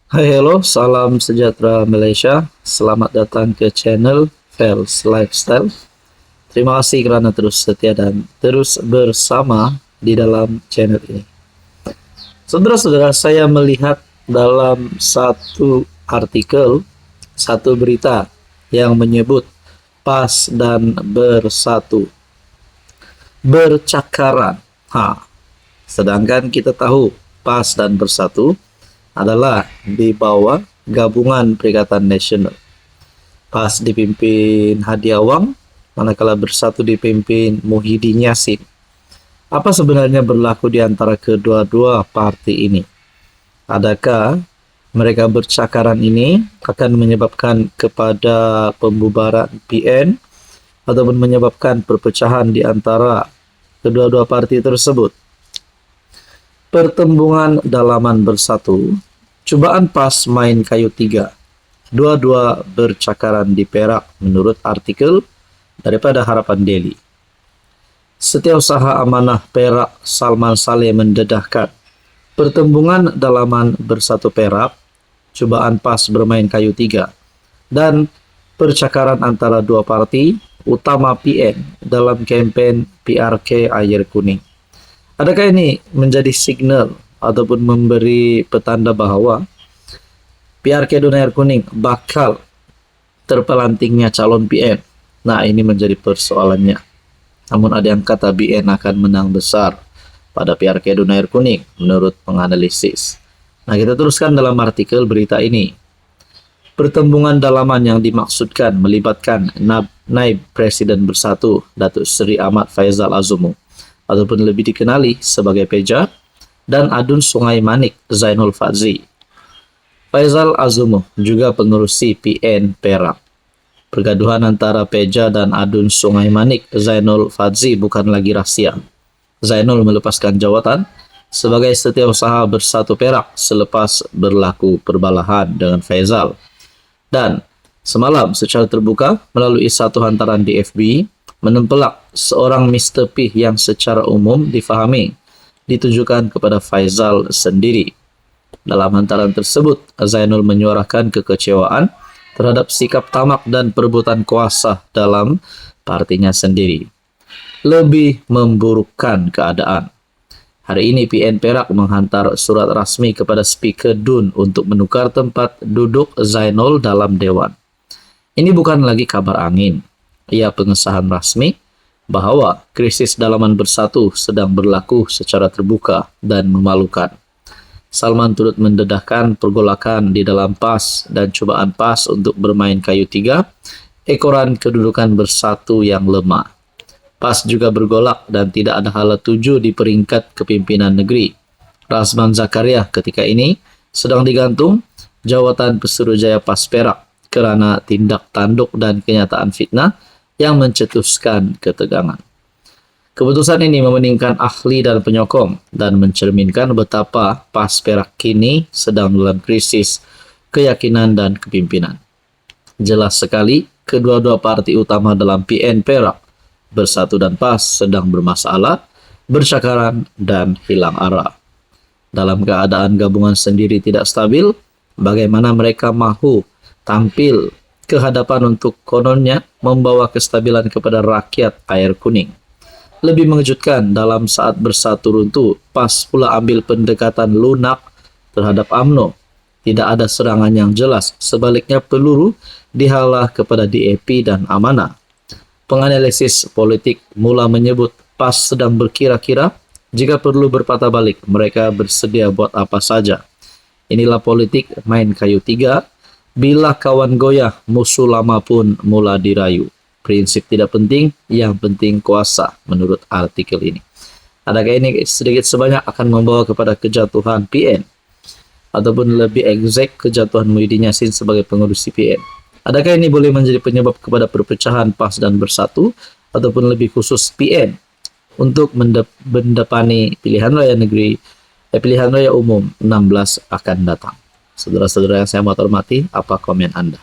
Hai, halo, salam sejahtera Malaysia. Selamat datang ke channel Fels Lifestyle. Terima kasih karena terus setia dan terus bersama di dalam channel ini. Saudara-saudara, saya melihat dalam satu artikel, satu berita yang menyebut pas dan bersatu, bercakaran. Sedangkan kita tahu pas dan bersatu adalah di bawah gabungan Perikatan Nasional. Pas dipimpin Hadi Awang, manakala bersatu dipimpin Muhyiddin Yassin. Apa sebenarnya berlaku di antara kedua-dua parti ini? Adakah mereka bercakaran ini akan menyebabkan kepada pembubaran PN ataupun menyebabkan perpecahan di antara kedua-dua parti tersebut? Pertembungan dalaman bersatu, cobaan pas main kayu tiga. Dua-dua bercakaran di Perak menurut artikel daripada Harapan Daily. Setiausaha Amanah Perak Salman Saleh mendedahkan pertembungan dalaman bersatu Perak, cobaan pas bermain kayu tiga, dan percakaran antara dua parti utama PN dalam kempen PRK Air Kuning. Adakah ini menjadi signal ataupun memberi petanda bahwa PRK Duna Air Kuning bakal terpelantingnya calon PN? Nah, ini menjadi persoalannya. Namun ada yang kata BN akan menang besar pada PRK Duna Air Kuning menurut penganalisis. Nah, kita teruskan dalam artikel berita ini. Pertembungan dalaman yang dimaksudkan melibatkan Naib Presiden Bersatu Datuk Seri Ahmad Faizal Azumu ataupun lebih dikenali sebagai Peja, dan Adun Sungai Manik Zainul Fadzi. Faizal Azumu juga pengurusi PN Perak. Pergaduhan antara Peja dan Adun Sungai Manik Zainul Fadzi bukan lagi rahasia. Zainul melepaskan jawatan sebagai Setiausaha Bersatu Perak selepas berlaku perbalahan dengan Faizal. Dan semalam secara terbuka melalui satu hantaran di FB, menempelak seorang Mr. P yang secara umum difahami ditujukan kepada Faizal sendiri. Dalam hantaran tersebut, Zainul menyuarakan kekecewaan terhadap sikap tamak dan perebutan kuasa dalam partinya sendiri. Lebih memburukkan keadaan. Hari ini PN Perak menghantar surat rasmi kepada Speaker Dun untuk menukar tempat duduk Zainul dalam Dewan. Ini bukan lagi kabar angin. Ia pengesahan rasmi bahwa krisis dalaman bersatu sedang berlaku secara terbuka dan memalukan. Salman turut mendedahkan pergolakan di dalam PAS dan cobaan PAS untuk bermain kayu tiga, ekoran kedudukan bersatu yang lemah. PAS juga bergolak dan tidak ada hala tuju di peringkat kepimpinan negeri. Razman Zakaria ketika ini sedang digantung jawatan Pesuruhjaya PAS Perak kerana tindak tanduk dan kenyataan fitnah yang mencetuskan ketegangan. Keputusan ini memeningkan ahli dan penyokong dan mencerminkan betapa PAS Perak kini sedang dalam krisis keyakinan dan kepimpinan. Jelas sekali, kedua-dua parti utama dalam PN Perak, Bersatu dan PAS sedang bermasalah, bercakaran, dan hilang arah. Dalam keadaan gabungan sendiri tidak stabil, bagaimana mereka mahu tampil ke hadapan untuk kononnya membawa kestabilan kepada rakyat Air Kuning. Lebih mengejutkan, dalam saat bersatu runtuh, PAS pula ambil pendekatan lunak terhadap UMNO. Tidak ada serangan yang jelas, sebaliknya peluru dihalah kepada DAP dan Amanah. Penganalisis politik mula menyebut PAS sedang berkira-kira jika perlu berpatah balik, mereka bersedia buat apa saja. Inilah politik main kayu tiga. Bila kawan goyah, musuh lama pun mula dirayu. Prinsip tidak penting, yang penting kuasa, menurut artikel ini. Adakah ini sedikit sebanyak akan membawa kepada kejatuhan PN? Ataupun lebih exact, kejatuhan Muhyiddin Yassin sebagai pengurusi PN? Adakah ini boleh menjadi penyebab kepada perpecahan PAS dan Bersatu? Ataupun lebih khusus PN? Untuk mendepani pilihan raya negeri, pilihan raya umum 16 akan datang. Saudara-saudara yang saya hormati, apa komen Anda?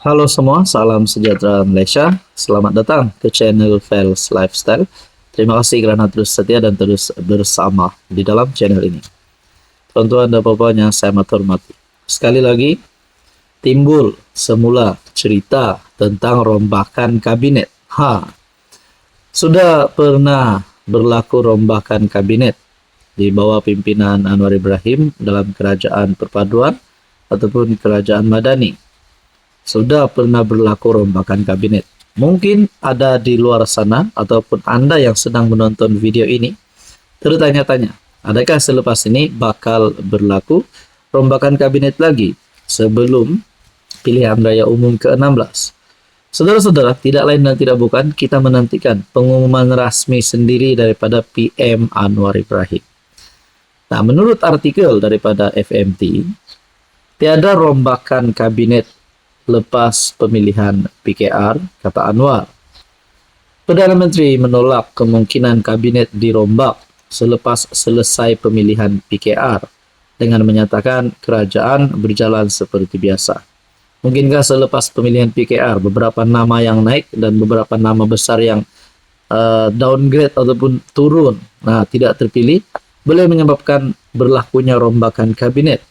Halo semua, salam sejahtera Malaysia. Selamat datang ke channel Fels Lifestyle. Terima kasih kerana terus setia dan terus bersama di dalam channel ini. tuan-tuan dan puan yang saya hormati. Sekali lagi, timbul semula cerita tentang rombakan kabinet. Sudah pernah berlaku rombakan kabinet di bawah pimpinan Anwar Ibrahim dalam kerajaan perpaduan ataupun kerajaan Madani. Sudah pernah berlaku rombakan kabinet. Mungkin ada di luar sana ataupun Anda yang sedang menonton video ini tertanya-tanya, adakah selepas ini bakal berlaku rombakan kabinet lagi sebelum pilihan raya umum ke-16? Saudara-saudara, tidak lain dan tidak bukan kita menantikan pengumuman resmi sendiri daripada PM Anwar Ibrahim. Nah, menurut artikel daripada FMT, tiada rombakan kabinet lepas pemilihan PKR, kata Anwar. Perdana Menteri menolak kemungkinan kabinet dirombak selepas selesai pemilihan PKR dengan menyatakan kerajaan berjalan seperti biasa. Mungkinkah selepas pemilihan PKR beberapa nama yang naik dan beberapa nama besar yang downgrade ataupun turun, tidak terpilih, boleh menyebabkan berlakunya rombakan kabinet.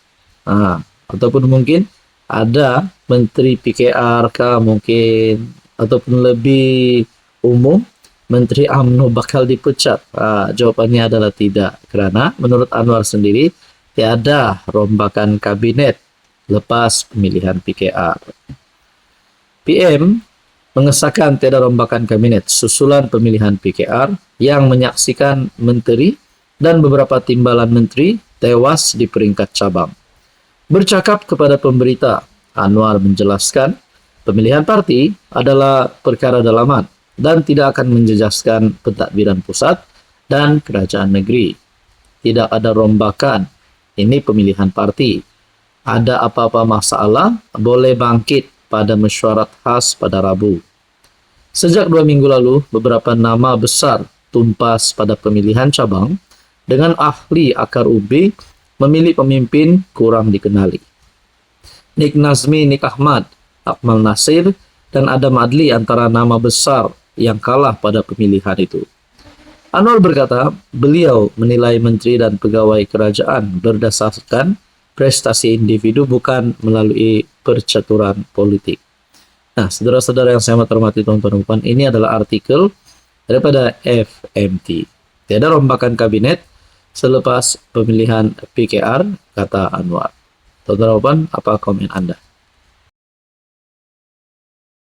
Ataupun mungkin ada menteri PKR kah mungkin, ataupun lebih umum Menteri UMNO bakal dipecat. Jawabannya adalah tidak, karena menurut Anwar sendiri tiada rombakan kabinet lepas pemilihan PKR. PM mengesahkan tiada rombakan kabinet susulan pemilihan PKR yang menyaksikan menteri dan beberapa timbalan menteri tewas di peringkat cabang. Bercakap kepada pemberita, Anwar menjelaskan pemilihan parti adalah perkara dalaman dan tidak akan menjejaskan pentadbiran pusat dan kerajaan negeri. Tidak ada rombakan, ini pemilihan parti. Ada apa-apa masalah, boleh bangkit pada mesyuarat khas pada Rabu. Sejak 2 minggu lalu, beberapa nama besar tumpas pada pemilihan cabang dengan ahli akar ubi memilih pemimpin kurang dikenali. Nik Nazmi, Nik Ahmad, Akmal Nasir, dan Adam Adli antara nama besar yang kalah pada pemilihan itu. Anwar berkata, beliau menilai menteri dan pegawai kerajaan berdasarkan prestasi individu bukan melalui percaturan politik. Nah, saudara-saudara yang saya hormati tuan-tuan dan puan, ini adalah artikel daripada FMT. Tiada rombakan kabinet selepas pemilihan PKR, kata Anwar. Tuan-tuan dan puan, apa komen Anda?